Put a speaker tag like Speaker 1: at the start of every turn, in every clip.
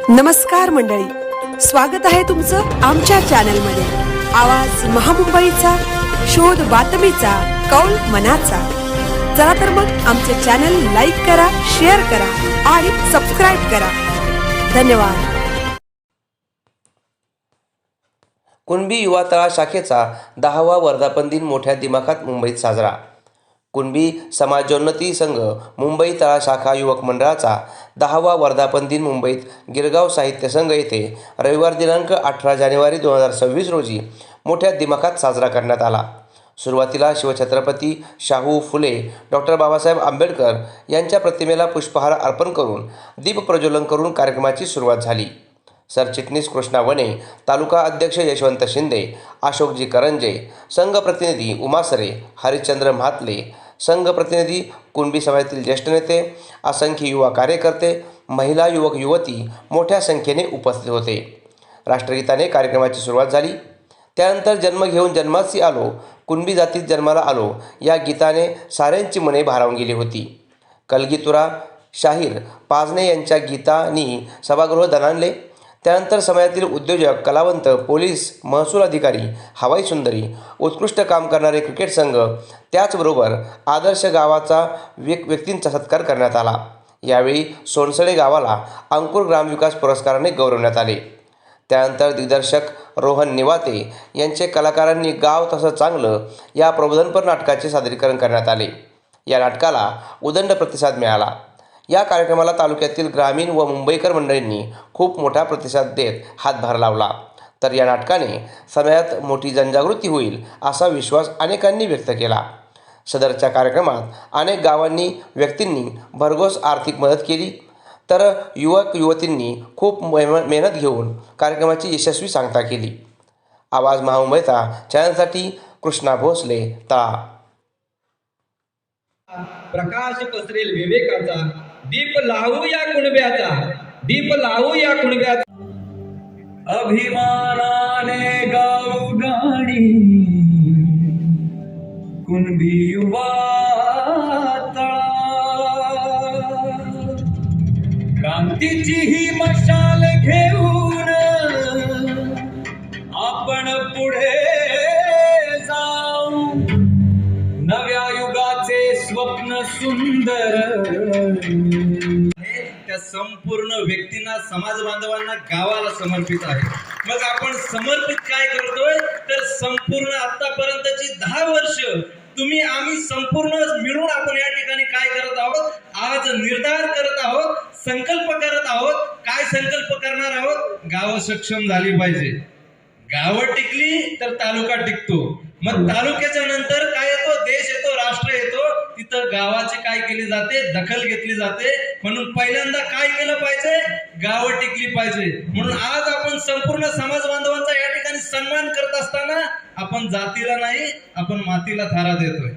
Speaker 1: नमस्कार मंडळी, स्वागत आहे तुमचं आमच्या चॅनलमध्ये। आवाज महामुंबईचा, शोध बातमीचा, कौल मनाचा। चला तर मग आमचे चॅनल लाईक करा, शेअर करा आणि सबस्क्राइब करा। धन्यवाद।
Speaker 2: कुणबी युवा तळा शाखेचा 10वा वर्धापन दिन मोठ्या दिमाखात मुंबईत साजरा। कुणबी समाजोन्नती संघ मुंबई तळा शाखा युवक मंडळाचा 10वा वर्धापन दिन मुंबईत गिरगाव साहित्य संघ येथे रविवार दिनांक 18 जानेवारी 2026 रोजी मोठ्या दिमाखात साजरा करण्यात आला। सुरुवातीला शिवछत्रपती शाहू फुले, डॉक्टर बाबासाहेब आंबेडकर यांच्या प्रतिमेला पुष्पहार अर्पण करून दीप प्रज्वलन करून कार्यक्रमाची सुरुवात झाली। सरचिटणीस कृष्णा वने, तालुका अध्यक्ष यशवंत शिंदे, अशोकजी करंजे, संघ प्रतिनिधी उमासरे, हरिश्चंद्र म्हात्ले, संघ प्रतिनिधी, कुणबी समाजातील ज्येष्ठ नेते, असंख्य युवा कार्यकर्ते, महिला, युवक युवती मोठ्या संख्येने उपस्थित होते। राष्ट्रगीताने कार्यक्रमाची सुरुवात झाली। त्यानंतर जन्म घेऊन जन्मासी आलो, कुणबी जातीत जन्माला आलो या गीताने साऱ्यांची मने भारावून गेली होती। कलगीतुरा शाहीर पाजने यांच्या गीतांनी सभागृह दणाणले। त्यानंतर समाजातील उद्योजक, कलावंत, पोलीस, महसूल अधिकारी, हवाई सुंदरी, उत्कृष्ट काम करणारे क्रिकेट संघ, त्याचबरोबर आदर्श गावाचा व्यक्तींचा सत्कार करण्यात आला। यावेळी सोनसळे गावाला अंकुर ग्रामविकास पुरस्काराने गौरवण्यात आले। त्यानंतर दिग्दर्शक रोहन निवाते यांचे कलाकारांनी गाव तसं चांगलं या प्रबोधनपर नाटकाचे सादरीकरण करण्यात आले। या नाटकाला उदंड प्रतिसाद मिळाला। या कार्यक्रमाला तालुक्यातील ग्रामीण व मुंबईकर मंडळींनी खूप मोठा प्रतिसाद देत हातभार लावला। तर या नाटकाने समाजात मोठी जनजागृती होईल असा विश्वास अनेकांनी व्यक्त केला। सदरच्या कार्यक्रमात अनेक गावांनी व्यक्तींनी भरघोस आर्थिक मदत केली। तर युवक युवतींनी खूप मेहनत घेऊन कार्यक्रमाची यशस्वी सांगता केली। आवाज महामुंबईचा चॅनलसाठी कृष्णा भोसले, तळा।
Speaker 3: प्रकाश पसरेल विवेकाचा, दीप लावू या कुणब्याचा, दीप लावू या कुणब्याचा।
Speaker 4: अभिमानाने गाऊ गाणी कुणबी युवा तळा। क्रांतीची ही मशाल घेऊन आपण पुढे जाऊ। नव्या युगाचे स्वप्न सुंदर
Speaker 3: त्या संपूर्ण व्यक्तींना, समाज बांधवांना, गावाला समर्पित आहे। मग आपण समर्पित काय करतोय तर संपूर्ण आतापर्यंतची 10 वर्ष तुम्ही आम्ही संपूर्ण मिळून आपण या ठिकाणी काय करत आहोत, आज निर्धार करत आहोत, संकल्प करत आहोत। काय संकल्प करणार आहोत? गावं सक्षम झाली पाहिजे। गावं टिकली तर तालुका टिकतो। मग तालुक्याच्या नंतर काय येतो? देश येतो, राष्ट्र येतो। तिथं गावाची काय केली जाते? दखल घेतली जाते। म्हणून पहिल्यांदा काय केलं पाहिजे? गावं टिकली पाहिजे। म्हणून आज आपण संपूर्ण समाज बांधवांचा या ठिकाणी सन्मान करत असताना आपण जातीला नाही, आपण मातीला थारा देतोय।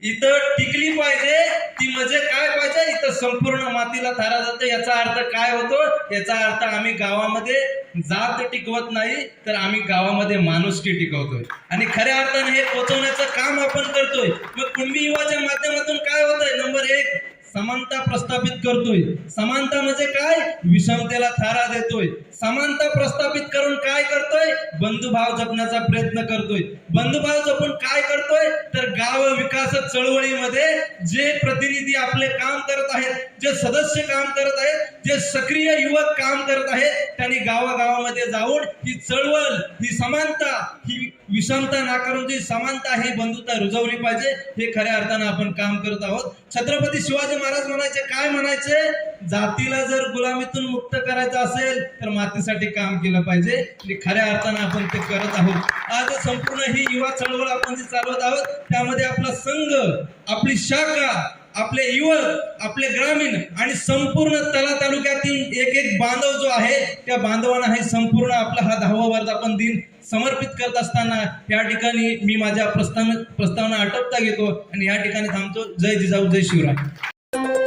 Speaker 3: इथं टिकली पाहिजे ती म्हणजे काय पाहिजे? इथं संपूर्ण मातीला थारा जातो। याचा अर्थ काय होतो? याचा अर्थ आम्ही गावामध्ये जात टिकवत नाही, तर आम्ही गावामध्ये माणुसकी टिकवतोय आणि खऱ्या अर्थाने हे पोहोचवण्याचं काम आपण करतोय। मग कुणबी युवाच्या माध्यमातून काय होतंय? नंबर 1, समानता प्रस्थापित करतोय। समानता म्हणजे काय? विषमतेला थारा देतोय। समानता प्रस्थापित करून काय करतोय? बंधुभाव जपण्याचा प्रयत्न करतोय। बंधुभाव जपून काय करतोय तर गाव विकास चळवळीमध्ये जे प्रतिनिधी आपले काम करत आहेत, जे सदस्य काम करत आहेत, जे सक्रिय युवक काम करत आहेत, त्यांनी गावागावामध्ये जाऊन ही चळवळ, ही समानता, ही विषमता नाकारून जी समानता, ही बंधुता रुजवली पाहिजे। हे खऱ्या अर्थानं आपण काम करत आहोत। छत्रपती शिवाजी महाराज म्हणायचे, काय म्हणायचे? जातीला जर गुलामीतून मुक्त करायचं असेल तर मातीसाठी काम केलं पाहिजे। आणि खऱ्या अर्थानं आपण ते करत आहोत। आज संपूर्ण ही युवा चळवळ आपण जी चालवत आहोत, त्यामध्ये आपला संघ, आपली शाखा, आपले युवक, आपले ग्रामीण आणि संपूर्ण तळा तालुक्यातील एक बांधव जो आहे, त्या बांधवांना हे संपूर्ण आपला हा 10वा वर्धापन दिन समर्पित करत असताना या ठिकाणी मी माझ्या प्रस्तावना आटोपता घेतो आणि या ठिकाणी थांबतो। जय जिजाऊ, जय शिवराय।